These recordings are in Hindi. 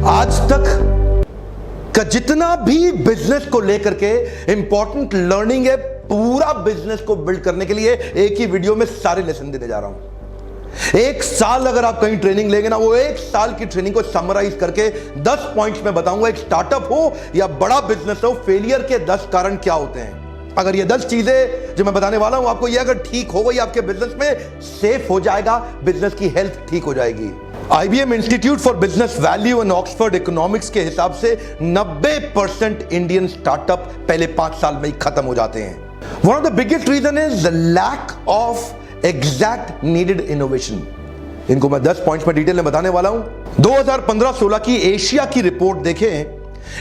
आज तक का जितना भी बिजनेस को लेकर के इंपॉर्टेंट लर्निंग है, पूरा बिजनेस को बिल्ड करने के लिए एक ही वीडियो में सारे लेसन देने जा रहा हूं। एक साल अगर आप कहीं ट्रेनिंग लेंगे ना, वो एक साल की ट्रेनिंग को समराइज करके 10 पॉइंट्स में बताऊंगा। एक स्टार्टअप हो या बड़ा बिजनेस हो, फेलियर के 10 कारण क्या होते हैं। अगर ये 10 चीजें जो मैं बताने वाला हूं आपको, ये अगर ठीक हो गई, आपके बिजनेस में सेफ हो जाएगा, बिजनेस की हेल्थ ठीक हो जाएगी। IBM institute for business value and Oxford economics के हिसाब से 90% इंडियन स्टार्टअप पहले 5 साल में ही खत्म हो जाते हैं। One of the biggest reason is the lack of exact needed innovation. इनको मैं 10 पॉइंट्स में डिटेल में बताने वाला हूं। 2015-16 की एशिया की रिपोर्ट देखें,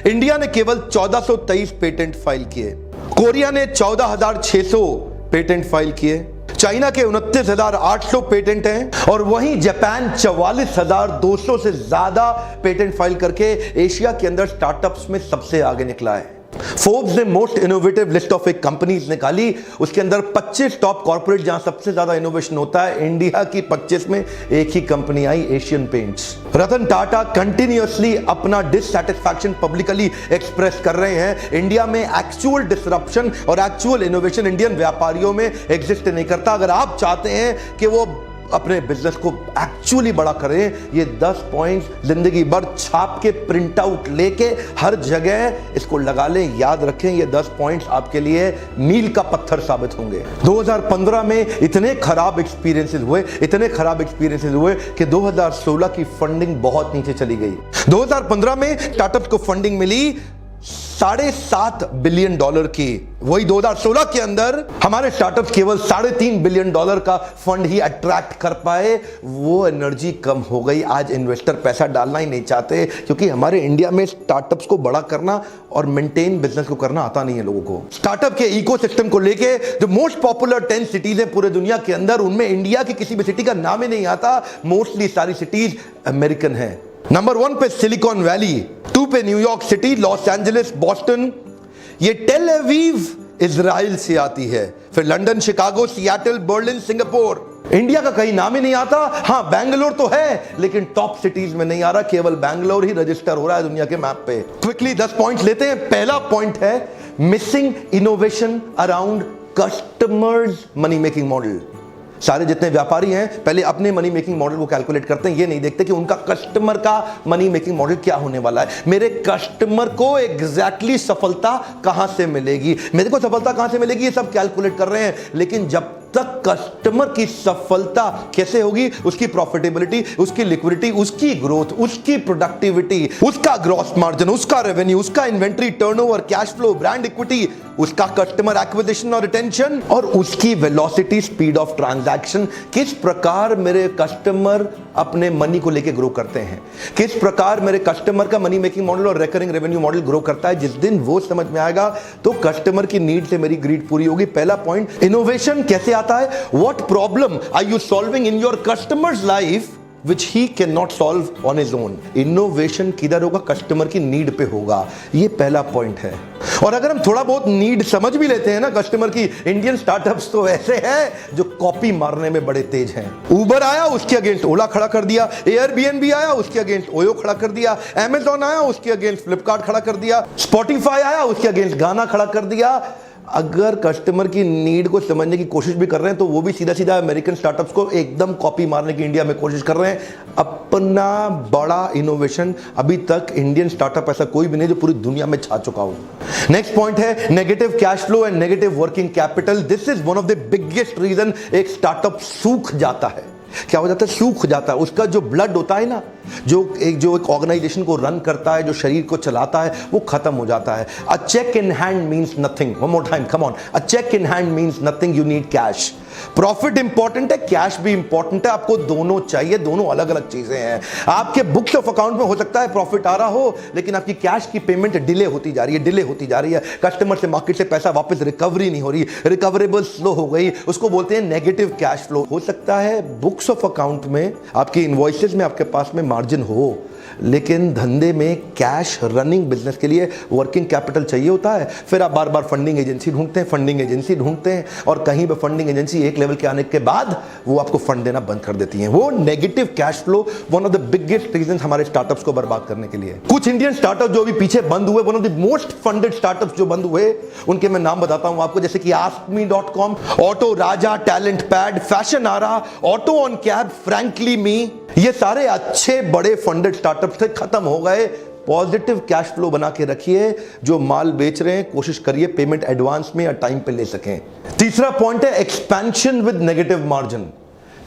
इंडिया ने केवल 1423 पेटेंट फाइल किए, कोरिया ने 14,600 पेटेंट फाइल किए, चाइना के 29,800 पेटेंट हैं, और वहीं जापान 44,200 से ज्यादा पेटेंट फाइल करके एशिया के अंदर स्टार्टअप्स में सबसे आगे निकला है। फोर्ब्स ने मोस्ट इनोवेटिव लिस्ट ऑफ एक कंपनीज निकाली, उसके अंदर 25 टॉप कॉर्पोरेट जहां सबसे ज्यादा इनोवेशन होता है, इंडिया की 25 में एक ही कंपनी आई, Asian paints. Ratan Tata continuously अपना डिससैटिस्फैक्शन पब्लिकली एक्सप्रेस कर रहे हैं। इंडिया में एक्चुअल डिसरप्शन और एक्चुअल इनोवेशन इंडियन व्यापारियों में एग्जिस्ट नहीं करता। अगर आप चाहते हैं कि वो अपने बिजनेस को एक्चुअली बड़ा करें, ये 10 पॉइंट्स जिंदगी भर छाप के प्रिंट आउट लेके हर जगह इसको लगा लें, याद रखें। ये 10 पॉइंट्स आपके लिए मील का पत्थर साबित होंगे। 2015 में इतने खराब एक्सपीरियंसेस हुए कि 2016 की फंडिंग बहुत नीचे चली गई। 2015 में स्टार्टअप को फंडिंग मिली $7.5 बिलियन की। वही 2016 के अंदर हमारे स्टार्टअप केवल $3.5 बिलियन का फंड ही अट्रैक्ट कर पाए। वो एनर्जी कम हो गई। आज इन्वेस्टर पैसा डालना ही नहीं चाहते, क्योंकि हमारे इंडिया में स्टार्टअप्स को बड़ा करना और मेंटेन बिजनेस को करना आता नहीं है लोगों को। स्टार्टअप के इकोसिस्टम को लेके जो मोस्ट पॉपुलर 10 सिटीज है पूरे दुनिया के अंदर, उनमें इंडिया की किसी भी सिटी का नाम ही नहीं आता। मोस्टली सारी सिटीज अमेरिकन है। नंबर 1 पे सिलिकॉन वैली, 2 पे New York city, Los Angeles, Boston. ये टेल अवीव इजराइल से आती है, फिर London, Chicago, Seattle, Berlin, Singapore. India का कहीं नाम ही नहीं आता। हां, बैंगलोर तो है, लेकिन टॉप सिटीज में नहीं आ रहा। केवल बैंगलोर ही रजिस्टर हो रहा है दुनिया के मैप पे। क्विकली 10 पॉइंट्स लेते हैं। पहला पॉइंट है missing innovation around customers money making model. सारे जितने व्यापारी हैं पहले अपने मनी मेकिंग मॉडल को कैलकुलेट करते हैं, ये नहीं देखते कि उनका कस्टमर का मनी मेकिंग मॉडल क्या होने वाला है। मेरे कस्टमर को एग्जैक्टली सफलता कहां से मिलेगी, मेरे को सफलता कहां से मिलेगी, ये सब कैलकुलेट कर रहे हैं। लेकिन जब तक कस्टमर की सफलता कैसे होगी, उसकी प्रॉफिटेबिलिटी, उसकी लिक्विडिटी, उसकी ग्रोथ, उसकी प्रोडक्टिविटी, उसका ग्रॉस मार्जिन, उसका रेवेन्यू, उसका inventory turnover, cash flow, brand equity, उसका कस्टमर एक्विजिशन और रिटेंशन, और उसकी वेलोसिटी, स्पीड ऑफ ट्रांजैक्शन। किस प्रकार मेरे कस्टमर अपने मनी को लेके ग्रो करते हैं, किस प्रकार मेरे कस्टमर का मनी मेकिंग मॉडल और रिकरिंग रेवेन्यू मॉडल ग्रो करता है। जिस दिन वो समझ में आएगा तो कस्टमर की नीड से मेरी ग्रीड पूरी होगी। पहला पॉइंट, इनोवेशन कैसे आता है। What problem are you solving in your customers life which he cannot solve on his own। Innovation किधर होगा, कस्टमर की नीड पे होगा। ये पहला पॉइंट है। और अगर हम थोड़ा बहुत नीड समझ भी लेते हैं ना कस्टमर की, इंडियन स्टार्टअप्स तो ऐसे हैं जो कॉपी मारने में बड़े तेज हैं। उबर आया, उसके अगेंस्ट ओला खड़ा कर दिया। एयरबीएनबी आया, उसके अगेंस्ट ओयो खड़ा कर दिया। अमेजॉन आया, उसके अगेंस्ट फ्लिपकार्ट खड़ा कर दिया। स्पॉटिफाई आया, उसके अगेंस्ट गाना खड़ा कर दिया। अगर कस्टमर की नीड को समझने की कोशिश भी कर रहे हैं तो वो भी सीधा सीधा अमेरिकन स्टार्टअप्स को एकदम कॉपी मारने की इंडिया में कोशिश कर रहे हैं। अपना बड़ा इनोवेशन अभी तक इंडियन स्टार्टअप ऐसा कोई भी नहीं जो पूरी दुनिया में छा चुका हो। नेक्स्ट पॉइंट है negative cash flow and negative working capital. This is one of the biggest reason एक स्टार्टअप सूख जाता है। क्या हो जाता है, सूख जाता है। उसका जो ब्लड होता है ना, जो एक ऑर्गेनाइजेशन को रन करता है, जो शरीर को चलाता है, वो खत्म हो जाता है। A check in hand means nothing. One more time, come on. A check in hand means nothing, you need cash. Profit important है, कैश भी इंपॉर्टेंट है। आपको दोनों चाहिए, दोनों अलग अलग चीजें हैं। आपके बुक्स ऑफ अकाउंट में हो सकता है प्रॉफिट आ रहा हो, लेकिन आपकी कैश की पेमेंट डिले होती जा रही है। कस्टमर से, मार्केट से पैसा वापस रिकवरी नहीं हो रही, रिकवरेबल स्लो हो गई, उसको बोलते हैं नेगेटिव कैश फ्लो। हो सकता है बुक्स ऑफ अकाउंट में, आपकी इनवॉइसेस में आपके पास में मार्जिन हो, लेकिन धंधे में कैश, रनिंग बिजनेस के लिए वर्किंग कैपिटल चाहिए होता है। फिर आप बार बार फंडिंग एजेंसी ढूंढते हैं और कहीं पे फंडिंग एजेंसी एक लेवल के आने के बाद वो आपको फंड देना बंद कर देती हैं। वो negative cash flow one of the biggest reason हमारे स्टार्टअप्स को बर्बाद करने के लिए। कुछ इंडियन स्टार्टअप जो अभी पीछे बंद हुए, one of the most funded startups जो बंद हुए, उनके मैं नाम बताता हूं आपको, जैसे कि askme.com, auto Raja, talent pad, Fashionara, auto on cab, frankly me, ये सारे अच्छे बड़े फंडेड स्टार्टअप्स थे, खत्म हो गए। पॉजिटिव कैश फ्लो बना के रखिए। जो माल बेच रहे हैं कोशिश करिए पेमेंट एडवांस में या टाइम पे ले सकें। तीसरा पॉइंट है एक्सपेंशन विद नेगेटिव मार्जिन।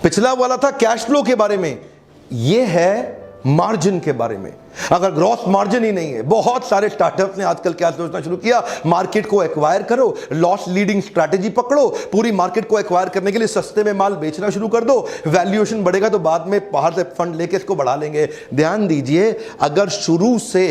पिछला वाला था कैश फ्लो के बारे में, ये है मार्जिन के बारे में। अगर ग्रॉस मार्जिन ही नहीं है, बहुत सारे स्टार्टअप्स ने आजकल क्या सोचना शुरू किया, मार्केट को एक्वायर करो, लॉस लीडिंग स्ट्रैटेजी पकड़ो, पूरी मार्केट को एक्वायर करने के लिए सस्ते में माल बेचना शुरू कर दो, वैल्यूएशन बढ़ेगा तो बाद में बाहर से फंड लेके इसको बढ़ा लेंगे। ध्यान दीजिए, अगर शुरू से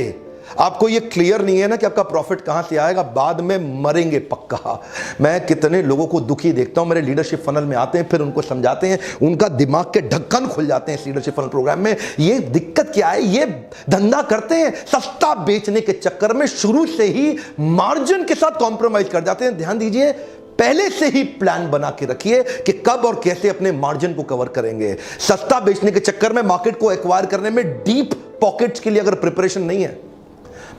आपको ये क्लियर नहीं है ना कि आपका प्रॉफिट कहां से आएगा, बाद में मरेंगे पक्का। मैं कितने लोगों को दुखी देखता हूं, मेरे लीडरशिप फनल में आते हैं, फिर उनको समझाते हैं, उनका दिमाग के ढक्कन खुल जाते हैं इस लीडरशिप फनल प्रोग्राम में। ये दिक्कत क्या है, ये धंधा करते हैं सस्ता बेचने के चक्कर में शुरू से ही मार्जिन के साथ कॉम्प्रोमाइज कर जाते हैं। ध्यान दीजिए, पहले से ही प्लान बना के रखिए कि कब और कैसे अपने मार्जिन को कवर करेंगे। सस्ता बेचने के चक्कर में मार्केट को एक्वायर करने में डीप पॉकेट्स के लिए अगर प्रिपरेशन नहीं है,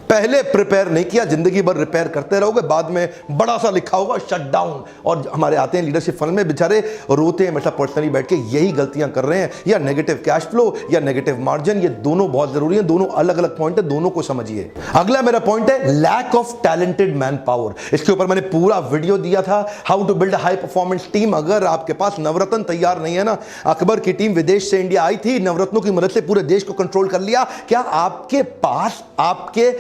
पहले प्रिपेयर नहीं किया, जिंदगी भर रिपेयर करते रहोगे, बाद में बड़ा सा लिखा होगा शट डाउन। और हमारे आते हैं लीडरशिप फंड में, बेचारे रोते हैं हमेशा पर्सनली बैठ के, यही गलतियां कर रहे हैं। या नेगेटिव कैश फ्लो या नेगेटिव मार्जिन, ये दोनों बहुत जरूरी है, दोनों अलग अलग पॉइंट है, दोनों को समझिए। अगला मेरा पॉइंट है lack of talented man power. इसके ऊपर मैंने पूरा वीडियो दिया था, how to build a high performance team. अगर आपके पास नवरत्न तैयार नहीं है ना, अकबर की टीम विदेश से इंडिया आई थी, नवरत्नों की मदद से पूरे देश को कंट्रोल कर लिया। क्या आपके पास आपके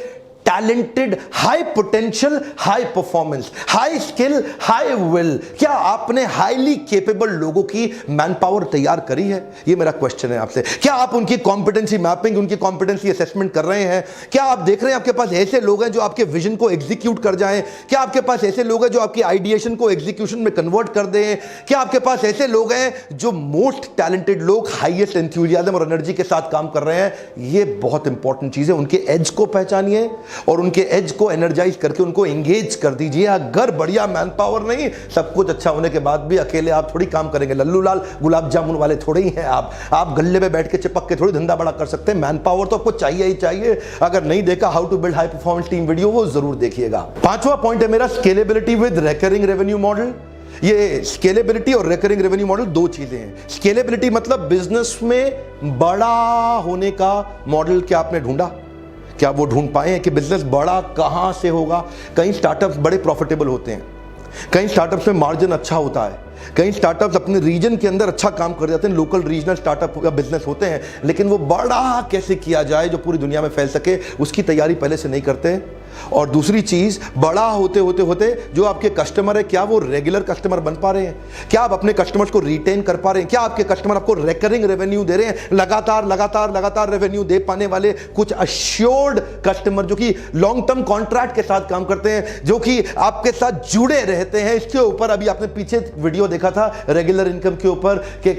talented, high potential, high performance, high skill, high will, क्या आपने हाईली केपेबल लोगों की मैन पावर तैयार करी है? ये मेरा क्वेश्चन है आपसे। क्या आप उनकी कॉम्पिटेंसी मैपिंग, उनकी कॉम्पिटेंसी असेसमेंट कर रहे हैं? क्या आप देख रहे हैं आपके पास ऐसे लोग हैं जो आपके विजन को एग्जीक्यूट कर जाएं? क्या आपके पास ऐसे लोग हैं जो आपकी आइडिएशन को एग्जीक्यूशन में कन्वर्ट कर दें? क्या आपके पास ऐसे लोग हैं जो मोस्ट टैलेंटेड लोग हाईएस्ट एंथुसियाज्म और एनर्जी के साथ काम कर रहे हैं? ये बहुत इंपॉर्टेंट चीज है। उनके एज को पहचानिए और उनके एज को एनर्जाइज करके उनको एंगेज कर दीजिए। अगर बढ़िया मैन पावर नहीं, सब कुछ अच्छा होने के बाद भी अकेले आप थोड़ी काम करेंगे, लल्लू लाल गुलाब जामुन वाले थोड़े ही हैं आप गल्ले पे बैठ के चिपक के थोड़ी धंधा बड़ा कर सकते हैं। मैन पावर तो आपको चाहिए ही चाहिए। अगर नहीं देखा how to build high performance team video, वो जरूर देखिएगा। पांचवा पॉइंट है मेरा scalability with recurring revenue model. ये स्केलेबिलिटी और रिकरिंग रेवेन्यू मॉडल दो चीजें हैं। स्केलेबिलिटी मतलब बिजनेस में बड़ा होने का मॉडल क्या आपने ढूंढा? क्या वो ढूंढ पाए हैं कि बिजनेस बड़ा कहां से होगा? कई स्टार्टअप्स बड़े प्रॉफिटेबल होते हैं, कई स्टार्टअप्स में मार्जिन अच्छा होता है, कई स्टार्टअप्स अपने रीजन के अंदर अच्छा काम कर जाते हैं, लोकल रीजनल स्टार्टअप या बिजनेस होते हैं, लेकिन वो बड़ा कैसे किया जाए जो पूरी दुनिया में फैल सके, उसकी तैयारी पहले से नहीं करते। और दूसरी चीज, बड़ा होते होते होते जो आपके कस्टमर है, क्या वो रेगुलर कस्टमर बन पा रहे हैं? क्या आप अपने कस्टमर्स को रिटेन कर पा रहे हैं? क्या आपके कस्टमर आपको रिकरिंग रेवेन्यू दे रहे हैं? लगातार रेवेन्यू दे पाने वाले कुछ अश्योर्ड कस्टमर जो कि लॉन्ग टर्म कॉन्ट्रैक्ट के साथ काम करते हैं, जो कि आपके साथ जुड़े रहते हैं। इसके ऊपर अभी आपने पीछे वीडियो देखा था रेगुलर इनकम के ऊपर कि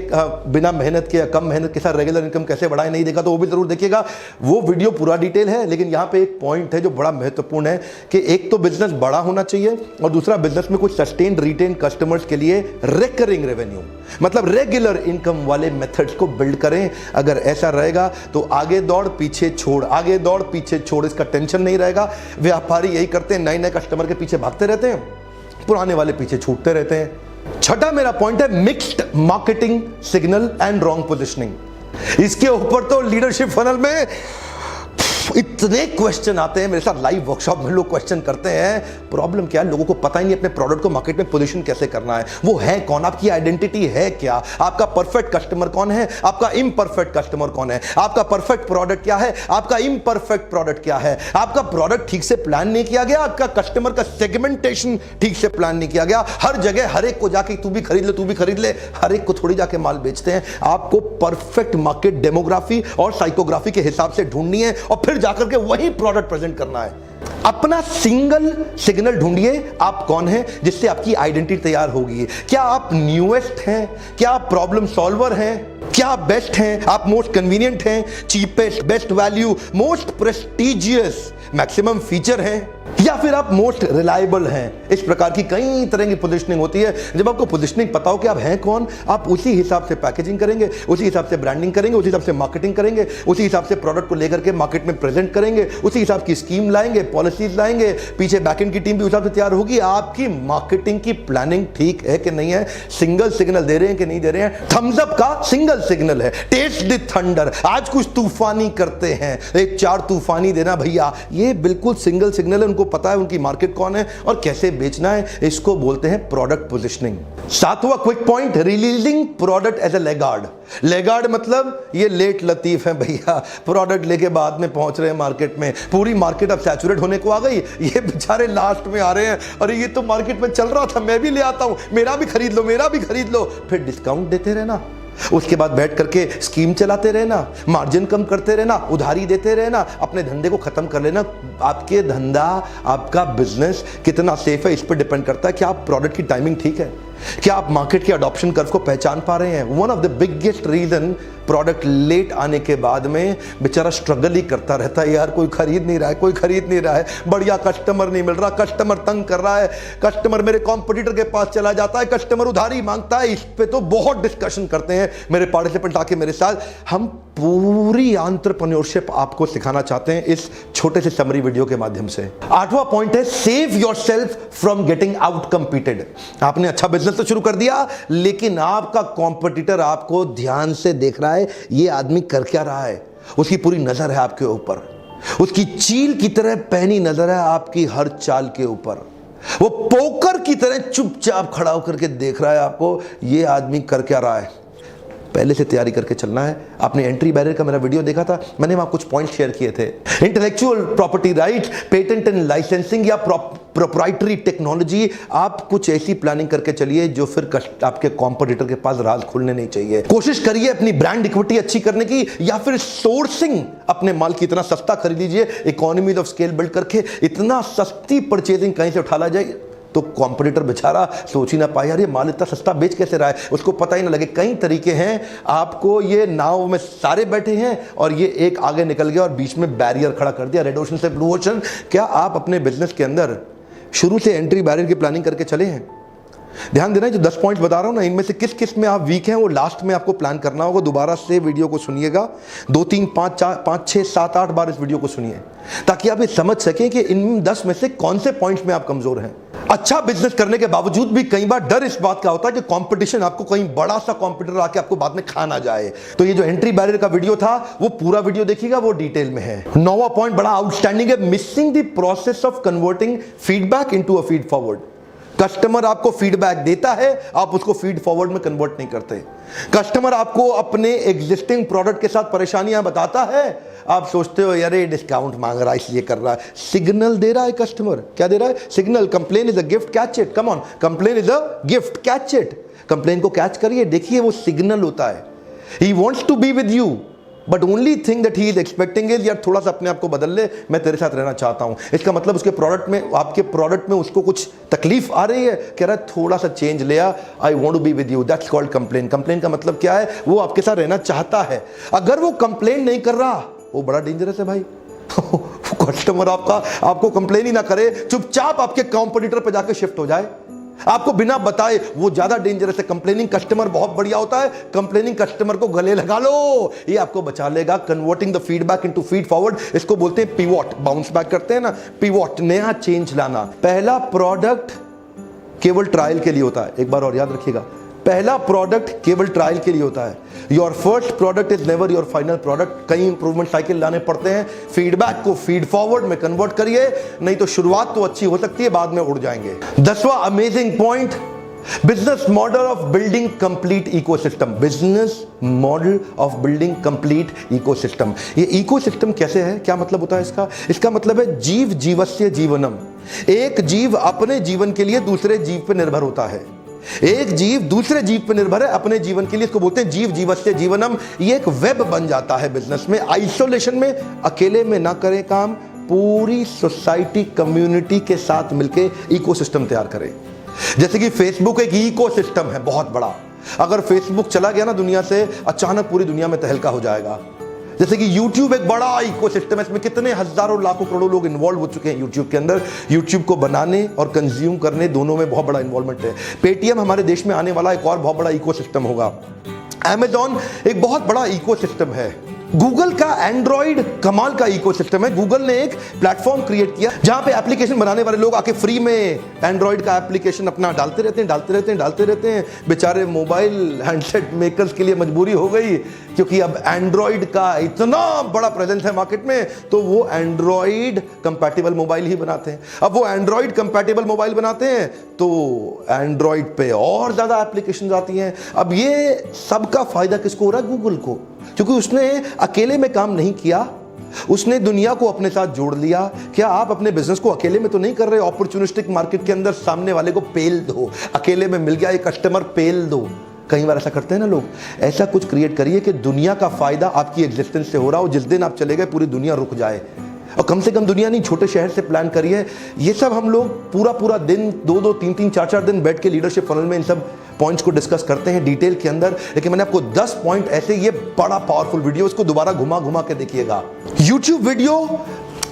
बिना मेहनत के या कम मेहनत के साथ रेगुलर इनकम कैसे बढ़ाएं, नहीं देखा तो वो भी जरूर देखिएगा। वो वीडियो पूरा डिटेल है, लेकिन यहां पे एक पॉइंट है जो बड़ा महत्वपूर्ण है कि एक तो बिजनेस बड़ा होना चाहिए और दूसरा बिजनेस में कुछ सस्टेन्ड रिटेन कस्टमर्स के लिए रिकरिंग रेवेन्यू मतलब रेगुलर इनकम वाले मेथड्स को बिल्ड करें। अगर ऐसा रहेगा तो आगे दौड़ पीछे छोड़, आगे दौड़ पीछे छोड़, इसका टेंशन नहीं रहेगा। व्यापारी यही करते हैं, नए नए कस्टमर के पीछे भागते रहते हैं, पुराने वाले पीछे छूटते रहते हैं। छठा मेरा पॉइंट है mixed marketing signal and wrong positioning. इसके ऊपर तो लीडरशिप फनल में इतने क्वेश्चन आते हैं, मेरे साथ लाइव वर्कशॉप में लोग क्वेश्चन करते हैं। प्रॉब्लम क्या है, लोगों को पता ही नहीं अपने प्रोडक्ट को मार्केट में पोजीशन कैसे करना है। वो है कौन, आपकी आइडेंटिटी है क्या, आपका परफेक्ट कस्टमर कौन है, आपका इम्परफेक्ट कस्टमर कौन है, आपका परफेक्ट प्रोडक्ट क्या है, आपका इम्परफेक्ट प्रोडक्ट क्या है। आपका प्रोडक्ट ठीक से प्लान नहीं किया गया, आपका कस्टमर का सेगमेंटेशन ठीक से प्लान नहीं किया गया। हर जगह हर एक को जाके तू भी खरीद ले, तू भी खरीद ले, हर एक को थोड़ी जाके माल बेचते हैं। आपको परफेक्ट मार्केट डेमोग्राफी और साइकोग्राफी के हिसाब से ढूंढनी है और फिर जाकर के वही प्रोडक्ट प्रेजेंट करना है। अपना सिंगल सिग्नल ढूंढिए, आप कौन हैं, जिससे आपकी आइडेंटिटी तैयार होगी। क्या आप न्यूएस्ट हैं, क्या आप प्रॉब्लम सॉल्वर हैं, क्या आप बेस्ट हैं, आप मोस्ट कन्वीनियंट हैं, cheapest, best value, most prestigious, maximum feature हैं, या फिर आप मोस्ट रिलायबल हैं। इस प्रकार की कई तरह की पोजीशनिंग होती है। जब आपको पोजीशनिंग पता हो कि आप हैं कौन, आप उसी हिसाब से पैकेजिंग करेंगे, उसी हिसाब से ब्रांडिंग करेंगे, उसी हिसाब से मार्केटिंग करेंगे, उसी हिसाब से प्रोडक्ट को लेकर के मार्केट में प्रेजेंट करेंगे, उसी हिसाब की स्कीम लाएंगे, पॉलिसीज लाएंगे, पीछे बैकएंड की टीम भी उस हिसाब से तैयार होगी। आपकी मार्केटिंग की प्लानिंग ठीक है कि नहीं है, सिंगल सिग्नल दे रहे हैं कि नहीं दे रहे हैं। थम्स अप का सिंगल सिग्नल है, टेस्ट द थंडर, आज कुछ तूफानी करते हैं, एक 4 तूफानी देना भैया, ये बिल्कुल सिंगल सिग्नल है। उनको पता है उनकी मार्केट कौन है और कैसे बेचना है। इसको बोलते हैं प्रोडक्ट पोजीशनिंग। 7वां quick point, releasing product as a laggard. Laggard मतलब ये लेट लतीफ है भैया, प्रोडक्ट लेके बाद में पहुंच रहे हैं मार्केट में, पूरी मार्केट अब सैचुरेट होने को आ गई, ये बेचारे लास्ट में आ रहे हैं, अरे ये तो मार्केट में चल रहा था, मैं भी ले आता हूं, मेरा भी खरीद लो, मेरा भी खरीद लो। फिर डिस्काउंट देते रहना, उसके बाद बैठ करके स्कीम चलाते रहना, मार्जिन कम करते रहना, उधारी देते रहना, अपने धंधे को खत्म कर लेना। आपके धंधा, आपका बिजनेस कितना सेफ है इस पर डिपेंड करता है कि आप प्रोडक्ट की टाइमिंग ठीक है, क्या आप मार्केट के अडॉप्शन कर्व को पहचान पा रहे हैं। One of the biggest reason product late आने के बाद में बेचारा स्ट्रगल ही करता रहता है, यार कोई खरीद नहीं रहा है, कोई खरीद नहीं रहा है, बढ़िया कस्टमर नहीं मिल रहा, कस्टमर तंग कर रहा है, कस्टमर मेरे कॉम्पिटिटर के पास चला जाता है, कस्टमर उधारी मांगता है। इस पे तो बहुत डिस्कशन करते हैं मेरे पार्टिसिपेंट आके मेरे साथ। हम पूरी एंटरप्रेन्योरशिप आपको सिखाना चाहते हैं इस छोटे से समरी वीडियो के माध्यम से। 8वां पॉइंट है, save yourself from getting out competed. आपने अच्छा बिजनेस तो शुरू कर दिया, लेकिन आपका कॉम्पिटिटर आपको ध्यान से देख रहा है, ये आदमी कर क्या रहा है, उसकी पूरी नजर है आपके ऊपर, उसकी चील की तरह पहनी नजर है आपकी हर चाल के ऊपर, वो पोकर की तरह चुपचाप खड़ा होकर के देख रहा है आपको, ये आदमी कर क्या रहा है। पहले से तैयारी करके चलना है। आपने एंट्री बैरियर का मेरा वीडियो देखा था, मैंने वहां कुछ पॉइंट शेयर किए थे। Intellectual property right, patent and licensing या प्रोप्राइटरी टेक्नोलॉजी, आप कुछ ऐसी प्लानिंग करके चलिए जो फिर आपके कॉम्पिटिटर के पास राज खुलने नहीं चाहिए। कोशिश करिए अपनी ब्रांड इक्विटी अच्छी करने की, या फिर सोर्सिंग अपने माल की इतना सस्ता खरीद लीजिए, इकोनॉमीज ऑफ स्केल बिल्ड करके इतना सस्ती परचेजिंग कहीं से उठा ला जाए तो कॉम्पिटिटर बेचारा सोच ही ना पाए, यार ये माल इतना सस्ता बेच कैसे रहा है, उसको पता ही ना लगे। कई तरीके हैं, आपको ये नाव में सारे बैठे हैं और ये एक आगे निकल गया और बीच में बैरियर खड़ा कर दिया, रेड ओशन से ब्लू ओशन। क्या आप अपने बिजनेस के अंदर शुरू से एंट्री बैरियर की प्लानिंग करके चले हैं? ध्यान देना, जो 10 पॉइंट बता रहा हूं ना, इनमें से किस किस में आप वीक हैं वो लास्ट में आपको प्लान करना होगा। दोबारा से वीडियो को सुनिएगा, 2 3 5 4 5 6 7 8 बार इस वीडियो को सुनिए, ताकि आप ये समझ सकें कि इन 10 में से कौन से पॉइंट्स में आप कमजोर हैं। अच्छा बिजनेस करने के बावजूद भी कई बार डर इस बात का होता है कि कंपटीशन, आपको कहीं बड़ा सा कंपटीटर आके आपको बाद में खा ना जाए। तो ये जो एंट्री बैरियर का वीडियो था, वो पूरा वीडियो देखिएगा, वो डिटेल में है। 9वां पॉइंट बड़ा आउटस्टैंडिंग है, missing the process of converting feedback into a feed forward. Customer आपको फीडबैक देता है, आप उसको फीड फॉरवर्ड में कन्वर्ट नहीं करते। कस्टमर आपको अपने एग्जिस्टिंग प्रोडक्ट के साथ परेशानियां बताता है, आप सोचते हो यार ये डिस्काउंट मांग रहा है इसलिए कर रहा है। सिग्नल दे रहा है कस्टमर, क्या दे रहा है? Signal. Complain is a gift, catch it, come on, complain is a gift, catch it. Complain को कैच करिए, देखिए वो सिग्नल होता है। He wants to be with you, but only thing that he is expecting is, यार थोड़ा सा अपने आप को बदल ले, मैं तेरे साथ रहना चाहता हूं। इसका मतलब उसके प्रोडक्ट में, आपके प्रोडक्ट में उसको कुछ तकलीफ आ रही है, कह रहा है थोड़ा सा चेंज ले आ, I want to be with you, that's called complain. Complain का मतलब क्या है? वो आपके साथ रहना चाहता है। अगर वो कंप्लेन नहीं कर रहा, वो बड़ा डेंजरस है भाई। कस्टमर आपको कंप्लेन ही ना करे, चुपचाप आपके कॉम्पिटिटर पे जाकर शिफ्ट हो जाए, आपको बिना बताए, वो ज्यादा डेंजरस है। कंप्लेनिंग कस्टमर बहुत बढ़िया होता है, कंप्लेनिंग कस्टमर को गले लगा लो, ये आपको बचा लेगा। Converting the feedback into feed forward, इसको बोलते हैं पिवॉट, बाउंस बैक करते हैं ना, पिवॉट, नया चेंज लाना। पहला प्रोडक्ट केवल ट्रायल के लिए होता है, एक बार और याद रखिएगा, पहला प्रोडक्ट केवल ट्रायल के लिए होता है। Your first product is never your final product. कई इंप्रूवमेंट साइकिल लाने पड़ते हैं, फीडबैक को फीड फॉरवर्ड में कन्वर्ट करिए, नहीं तो शुरुआत तो अच्छी हो सकती है, बाद में उड़ जाएंगे। 10वां amazing point, business model of building complete ecosystem. Business model of building complete ecosystem. ये इकोसिस्टम कैसे है, क्या मतलब होता है इसका? इसका मतलब है जीव जीवस्य जीवनम। एक जीव अपने जीवन के लिए दूसरे जीव पर निर्भर होता है, एक जीव दूसरे जीव पर निर्भर है अपने जीवन के लिए, इसको बोलते हैं जीव जीवस्य जीवनम। ये एक वेब बन जाता है बिजनेस में। आइसोलेशन में, अकेले में ना करें काम, पूरी सोसाइटी कम्युनिटी के साथ मिलकर इकोसिस्टम तैयार करें। जैसे कि फेसबुक एक इकोसिस्टम है बहुत बड़ा, अगर फेसबुक चला गया ना दुनिया से, अचानक पूरी दुनिया में तहलका हो जाएगा। जैसे कि YouTube एक बड़ा इकोसिस्टम है, इसमें कितने हजारों लाखों करोड़ों लोग इन्वॉल्व हो चुके हैं YouTube के अंदर। YouTube को बनाने और कंज्यूम करने दोनों में बहुत बड़ा इन्वॉल्वमेंट है। पेटीएम हमारे देश में आने वाला एक और बहुत बड़ा इकोसिस्टम होगा। Amazon एक बहुत बड़ा इकोसिस्टम है। गूगल का एंड्रॉइड कमाल का इकोसिस्टम है। गूगल ने एक प्लेटफॉर्म क्रिएट किया जहां पे एप्लीकेशन बनाने वाले लोग आके फ्री में एंड्रॉइड का एप्लीकेशन अपना डालते रहते हैं। बेचारे मोबाइल हैंडसेट मेकर्स के लिए मजबूरी हो गई, क्योंकि अब एंड्रॉइड का इतना बड़ा प्रेजेंस है मार्केट में, तो वो एंड्रॉइड कंपैटिबल मोबाइल ही बनाते हैं। अब वो एंड्रॉइड कंपैटिबल मोबाइल बनाते हैं तो एंड्रॉइड पे और ज्यादा एप्लीकेशन आती हैं। अब ये सबका फायदा किसको हो रहा है? गूगल को, क्योंकि उसने अकेले में काम नहीं किया, उसने दुनिया को अपने साथ जोड़ लिया। क्या आप अपने बिजनेस को अकेले में तो नहीं कर रहे? अपॉर्चुनिस्टिक मार्केट के अंदर सामने वाले को पेल दो, अकेले में मिल गया एक कस्टमर, पेल दो। कई बार ऐसा करते हैं ना लोग। ऐसा कुछ क्रिएट करिए कि दुनिया का फायदा आपकी एग्जिस्टेंस से हो रहा हो। जिस दिन आप चले गए पूरी दुनिया रुक जाए, और कम से कम दुनिया नहीं, छोटे शहर से प्लान करिए। ये सब हम लोग पूरा दिन 2-2, 3-3, 4-4 दिन बैठ के लीडरशिप फनल में इन सब पॉइंट्स को डिस्कस करते हैं डिटेल के अंदर। लेकिन मैंने आपको 10 पॉइंट ऐसे, ये बड़ा पावरफुल वीडियो, इसको दोबारा घुमा के देखिएगा। YouTube वीडियो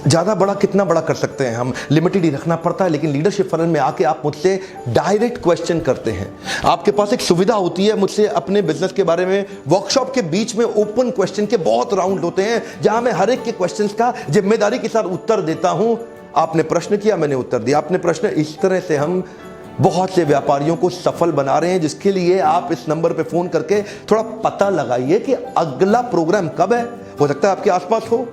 ज्यादा बड़ा कितना बड़ा कर सकते हैं हम, लिमिटेड ही रखना पड़ता है। लेकिन लीडरशिप फनल में आके आप मुझसे डायरेक्ट क्वेश्चन करते हैं। आपके पास एक सुविधा होती है मुझसे अपने बिजनेस के बारे में। वर्कशॉप के बीच में ओपन क्वेश्चन के बहुत राउंड होते हैं, जहां मैं हर एक के क्वेश्चंस का जिम्मेदारी के साथ उत्तर देता हूं। आपने प्रश्न किया, मैंने उत्तर दिया, आपने प्रश्न। इस तरह से हम बहुत से व्यापारियों को सफल बना रहे हैं, जिसके लिए आप इस नंबर पे फोन करके थोड़ा पता लगाइए कि अगला प्रोग्राम कब है। हो सकता है आपके आसपास हो,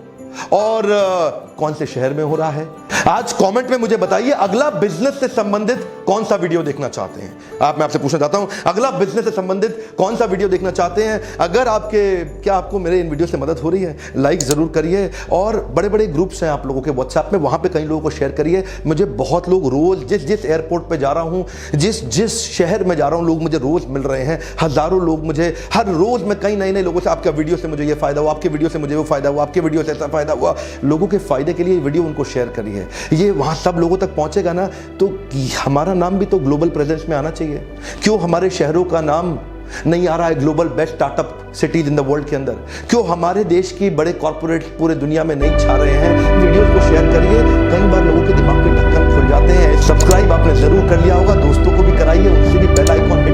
और कौन से शहर में हो रहा है। आज कमेंट में मुझे बताइए अगला बिजनेस से संबंधित कौन सा वीडियो देखना चाहते हैं आप। मैं आपसे पूछना चाहता हूं, अगला बिजनेस से संबंधित कौन सा वीडियो देखना चाहते हैं। अगर आपको मेरे इन वीडियो से मदद हो रही है, लाइक जरूर करिए। और बड़े बड़े ग्रुप्स हैं आप लोगों के व्हाट्सएप में, वहां पे कई लोगों को शेयर करिए। मुझे बहुत लोग रोज जिस एयरपोर्ट पे जा रहा हूं, जिस शहर में जा रहा हूं, लोग मुझे रोज मिल रहे हैं। हजारों लोग मुझे हर रोज, मैं कई नए लोगों से, आपका वीडियो से मुझे ये फायदा हुआ, आपके वीडियो से मुझे वो फायदा हुआ, आपके वीडियो से ऐसा फायदा हुआ। लोगों के फायदे के लिए वीडियो उनको शेयर करिए। ये वहां सब लोगों तक पहुंचेगा ना, तो हमारा नाम भी तो ग्लोबल प्रेजेंस में आना चाहिए। क्यों हमारे शहरों का नाम नहीं आ रहा है global best startup cities in the world के अंदर? क्यों हमारे देश की बड़े कॉर्पोरेट पूरे दुनिया में नहीं छा रहे हैं? वीडियो को शेयर करिए। कई बार लोगों के दिमाग के ढक्कन खुल जाते हैं। सब्सक्राइब आपने जरूर कर लिया होगा, दोस्तों को भी कराइए, उनसे भी बेल आइकॉन